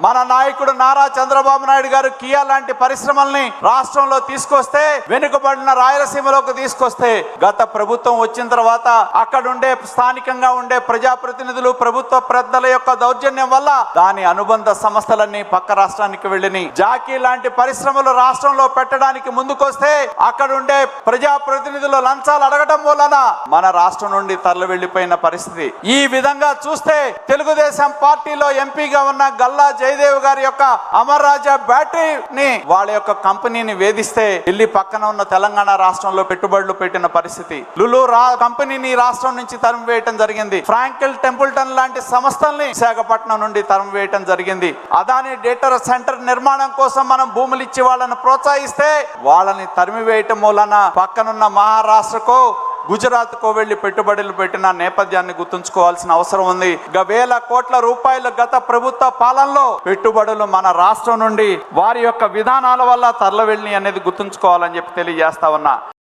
మన నాయకుడు నారా చంద్రబాబు నాయుడు గారు కియా లాంటి పరిశ్రమల్ని రాష్ట్రంలో తీసుకొస్తే, వెనుకబడిన రాయలసీమలోకి తీసుకొస్తే, గత ప్రభుత్వం వచ్చిన తర్వాత అక్కడుండే స్థానికంగా ఉండే ప్రజాప్రతినిధులు, ప్రభుత్వ పెద్దల యొక్క దౌర్జన్యం వల్ల దాని అనుబంధ సంస్థలన్నీ పక్క రాష్ట్రానికి వెళ్ళినాయి. జాకీ లాంటి పరిశ్రమలు రాష్ట్రంలో పెట్టడానికి ముందుకొస్తే అక్కడుండే ప్రజాప్రతినిధులు లంచాలు అడగడం వలన మన రాష్ట్రం నుండి తరలి వెళ్లిపోయిన పరిస్థితి. ఈ విధంగా చూస్తే తెలుగుదేశం పార్టీలో ఎంపీగా ఉన్న గల్లా జయదేవ్ గారి యొక్క అమర్ రాజా బ్యాటరీని, వాళ్ళ యొక్క కంపెనీని వేధిస్తే ఢిల్లీ పక్కన ఉన్న తెలంగాణ రాష్ట్రంలో పెట్టుబడులు పెట్టిన పరిస్థితి. లులు కంపెనీని రాష్ట్రం నుంచి తరిమి వేయటం జరిగింది. ఫ్రాంకిల్ టెంపుల్టన్ లాంటి సంస్థల్ని విశాఖపట్నం నుండి తరిమి వేయటం జరిగింది. అదాని డేటా సెంటర్ నిర్మాణం కోసం మనం భూములు ఇచ్చి వాళ్ళని ప్రోత్సహిస్తే వాళ్ళని తరిమి వేయటం మూలన పక్కనున్న మహారాష్ట్రకు, గుజరాత్ కో వెళ్లి పెట్టుబడులు పెట్టిన నేపథ్యాన్ని గుర్తుంచుకోవాల్సిన అవసరం ఉంది. వేల కోట్ల రూపాయలు గత ప్రభుత్వ పాలనలో పెట్టుబడులు మన రాష్ట్రం నుండి వారి యొక్క విధానాల వల్ల తరలి వెళ్ళి అనేది గుర్తుంచుకోవాలని చెప్పి తెలియజేస్తా ఉన్నా.